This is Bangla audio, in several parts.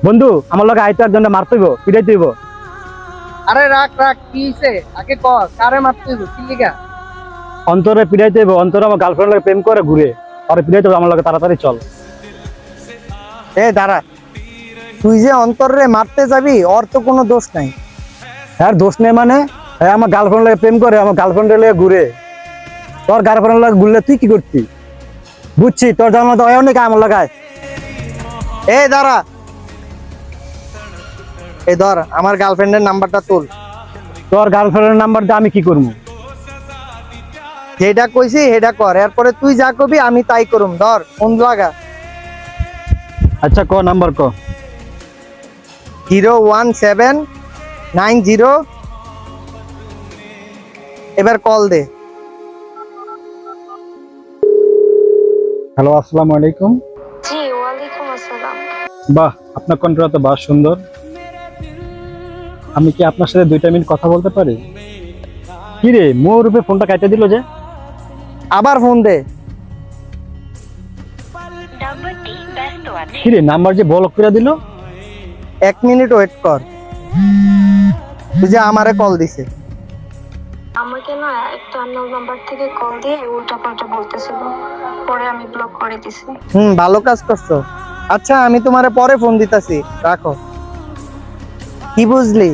বন্ধু আমার লগে আইতে একজন মারতে হইব, পিটাইতে হইব। আরে রাখ রাখ, কি হইছে আগে ক, কারে মারতে হইব, কি লিগা? অন্তরে পিটাইতে হইব। অন্তরে আমার গার্লফ্রেন্ড লাগে প্রেম করে ঘুরে, আর পিটাইতে হবে আমার লগে, তাড়াতাড়ি চল। দাঁড়া, তুই যে অন্তরে মারতে যাবি, ওর তো কোনো দোষ নাই। হ্যাঁ দোষ নেই মানে, হ্যাঁ আমার গার্লফ্রেন্ড লাগে প্রেম করে, আমার গার্লফ্রেন্ড লাগে ঘুরে। তোর গার্লফ্রেন্ড লাগে ঘুরলে তুই কি করতি? বুঝছি, তোর জানা তো অনেক আমার লাগায়। দাঁড়া, ধর আমার গার্লফ্রেন্ডের নাম্বারটা তোল। তোর গার্লফ্রেন্ডের নাম্বার দিয়ে আমি কি করবো? যেটা কইছি সেটা কর, এরপরে তুই যা করবি আমি তাই করুম। ধর ফোন লাগা। আচ্ছা ক, নাম্বার ক। 01790, এবার কল দে। হ্যালো, আসসালামু আলাইকুম। জি ওয়ালাইকুম আসসালাম। বাহ, আপনার কণ্ঠটা তো বাহ সুন্দর। আমি কি আপনার সাথে 2 মিনিট কথা বলতে পারি? কি রে, মোর রূপে ফোনটা কাটে দিল যে? আবার ফোন দে। নাম্বারটি ব্যস্ত আছে। কি রে, নাম্বার যে ব্লক করে দিল। 1 মিনিট ওয়েট কর। তুই যে আমারে কল দিছে। আমাকে না একটা অন্য নাম্বার থেকে কল দিয়ে উল্টাপাল্টা বলতেছিল, পরে আমি ব্লক করে দিছি। ভালো কাজ করছো। আচ্ছা আমি তোমারে পরে ফোন দিতাছি, রাখো। কি বুঝলি?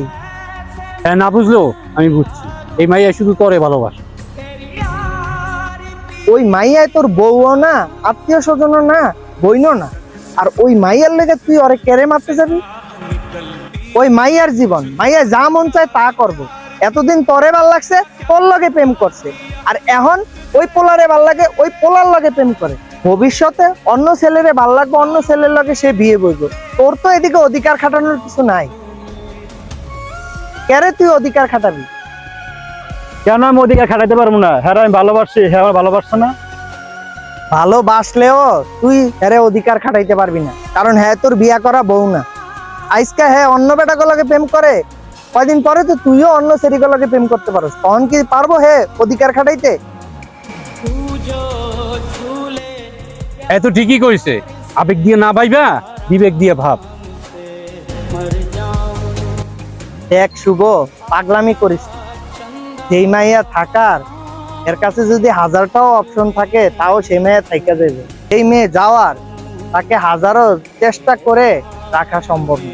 হ্যাঁ, না বুঝলো আমি বুঝছি, এই মাইয়া শুধু তোরে ভালোবাসে। ওই মাইয়ায় তোর বউও না, আত্মীয় স্বজনও না, বইনও না। আর ওই মাইয়ার লেগে তুই ওরে কেড়ে মারতে যাবি? ওই মাইয়ার জীবন, মাইয়া যা মন চায় তা করবো। এতদিন তোরে ভাল লাগছে, তোর লগে প্রেম করছে, আর এখন ওই পোলারে ভাল লাগে, ওই পোলার লগে প্রেম করে। ভবিষ্যতে অন্য ছেলেরে ভাল লাগবে, অন্য ছেলের লগে সে বিয়ে বইব। তোর তো এদিকে অধিকার খাটানোর কিছু নাই। কেরে তুই অধিকার খাটাবি? কেন আমি ওদিকে খাটাইতে পারবো না? হ্যাঁ আমি ভালোবাসি, হ্যাঁ আমার ভালোবাসছে না। ভালোবাসলেও তুই হ্যারে অধিকার খাটাইতে পারবি না, কারণ হ্যাঁ তোর বিয়া করা বউ না। আজকে হ্যাঁ অন্য বেটাগুলোকে প্রেম করে, কয়দিন পরে তো তুইও অন্য ছেলেগুলোকে প্রেম করতে পারোস, তখন কি পারবো হ্যাঁ অধিকার খাটাইতে? এত ঠিকই কইছে, আবেগ দিয়ে না ভাইবা, বিবেক দিয়ে ভাব। দেখ শুভ, পাগলামি করিস না। যেই মাইয়া থাকার, এর কাছে যদি 1000টাও অপশন থাকে, তাও সেই মেয়ে থাইকা যাবে। সেই মেয়ে যাওয়ার, তাকে হাজারো চেষ্টা করে রাখা সম্ভব না।